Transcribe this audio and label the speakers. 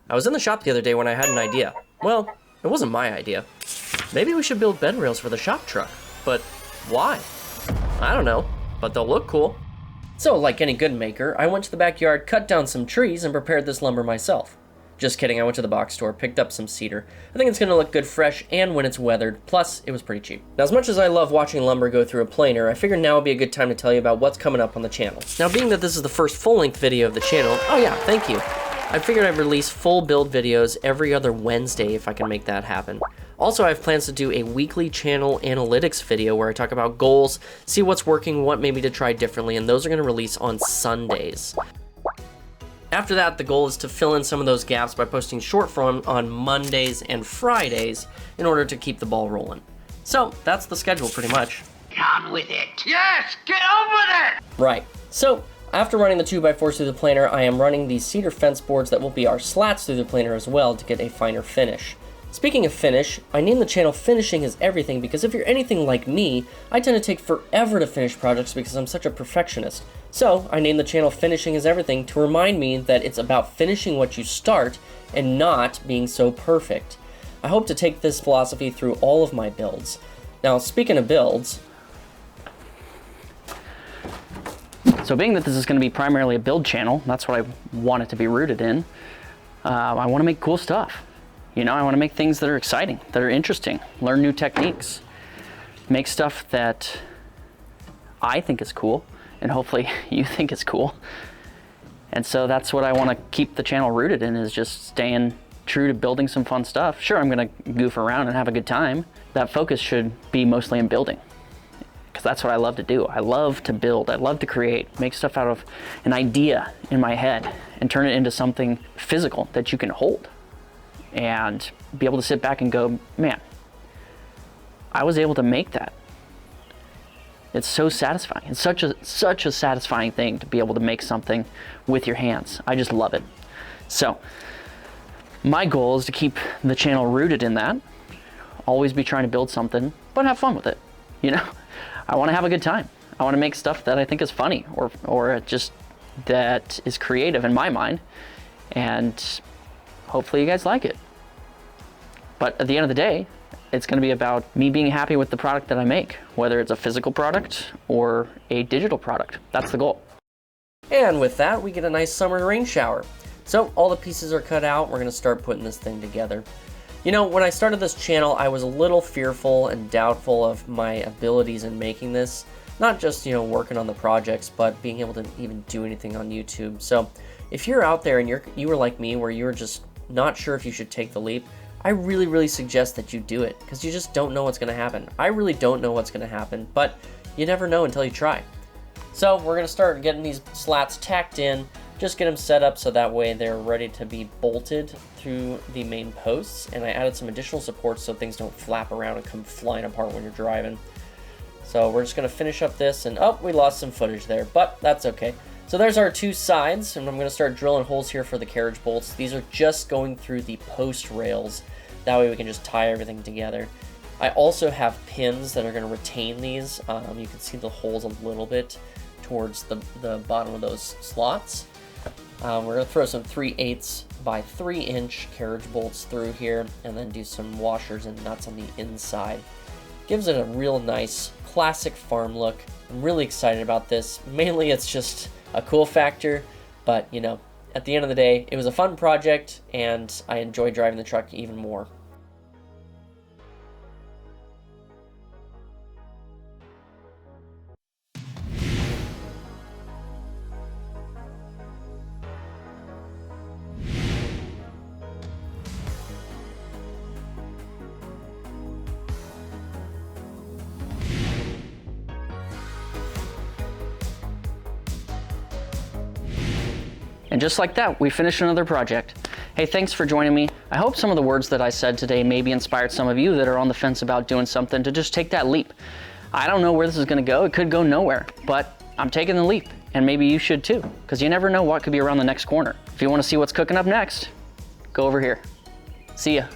Speaker 1: I was in the shop the other day when I had an idea. Well, it wasn't my idea. Maybe we should build bed rails for the shop truck. But why? I don't know, but they'll look cool. So, like any good maker, I went to the backyard, cut down some trees, and prepared this lumber myself. Just kidding, I went to the box store, picked up some cedar. I think it's gonna look good fresh and when it's weathered, plus it was pretty cheap. Now, as much as I love watching lumber go through a planer, I figured now would be a good time to tell you about what's coming up on the channel. Now, being that this is the first full-length video of the channel, oh yeah, thank you. I figured I'd release full build videos every other Wednesday if I can make that happen. Also, I have plans to do a weekly channel analytics video where I talk about goals, see what's working, what maybe to try differently, and those are gonna release on Sundays. After that, the goal is to fill in some of those gaps by posting short form on Mondays and Fridays in order to keep the ball rolling. So that's the schedule pretty much.
Speaker 2: On with it. Yes, get on with it!
Speaker 1: Right, so after running the 2x4s through the planer, I am running these cedar fence boards that will be our slats through the planer as well to get a finer finish. Speaking of finish, I named the channel Finishing is Everything because if you're anything like me, I tend to take forever to finish projects because I'm such a perfectionist. So I named the channel Finishing is Everything to remind me that it's about finishing what you start and not being so perfect. I hope to take this philosophy through all of my builds. Now, speaking of builds,
Speaker 3: so being that this is going to be primarily a build channel, that's what I want it to be rooted in, I want to make cool stuff. You know, I want to make things that are exciting, that are interesting, learn new techniques, make stuff that I think is cool, and hopefully you think is cool. And so that's what I want to keep the channel rooted in, is just staying true to building some fun stuff. Sure, I'm going to goof around and have a good time. That focus should be mostly in building, because that's what I love to do. I love to build, I love to create, make stuff out of an idea in my head and turn it into something physical that you can hold. And be able to sit back and go, man, I was able to make that. It's so satisfying. It's such a satisfying thing to be able to make something with your hands. I just love it. So my goal is to keep the channel rooted in that, always be trying to build something, but have fun with it. You know, I want to have a good time. I want to make stuff that I think is funny or just that is creative in my mind, and hopefully you guys like it. But at the end of the day, it's going to be about me being happy with the product that I make, whether it's a physical product or a digital product. That's the goal.
Speaker 1: and with that, we get a nice summer rain shower. So all the pieces are cut out, we're going to start putting this thing together. You know, when I started this channel, I was a little fearful and doubtful of my abilities in making this. Not just, you know, working on the projects, but being able to even do anything on YouTube. So if you're out there and you were like me, where you're just not sure if you should take the leap, I really suggest that you do it, because you just don't know what's going to happen. I really don't know what's going to happen, but you never know until you try. So we're going to start getting these slats tacked in, just get them set up so that way they're ready to be bolted through the main posts. And I added some additional supports so things don't flap around and come flying apart when you're driving. So we're just going to finish up this, and oh, we lost some footage there, but that's okay. So there's our two sides, and I'm going to start drilling holes here for the carriage bolts. These are just going through the post rails. That way we can just tie everything together. I also have pins that are going to retain these. You can see the holes a little bit towards the bottom of those slots. We're going to throw some 3/8 by 3 inch carriage bolts through here, and then do some washers and nuts on the inside. Gives it a real nice classic farm look. I'm really excited about this. Mainly it's just a cool factor, but you know, at the end of the day, it was a fun project and I enjoy driving the truck even more.
Speaker 3: And just like that, we finished another project. Hey, thanks for joining me. I hope some of the words that I said today maybe inspired some of you that are on the fence about doing something to just take that leap. I don't know where this is gonna go. It could go nowhere, but I'm taking the leap, and maybe you should too, because you never know what could be around the next corner. If you wanna see what's cooking up next, go over here. See ya.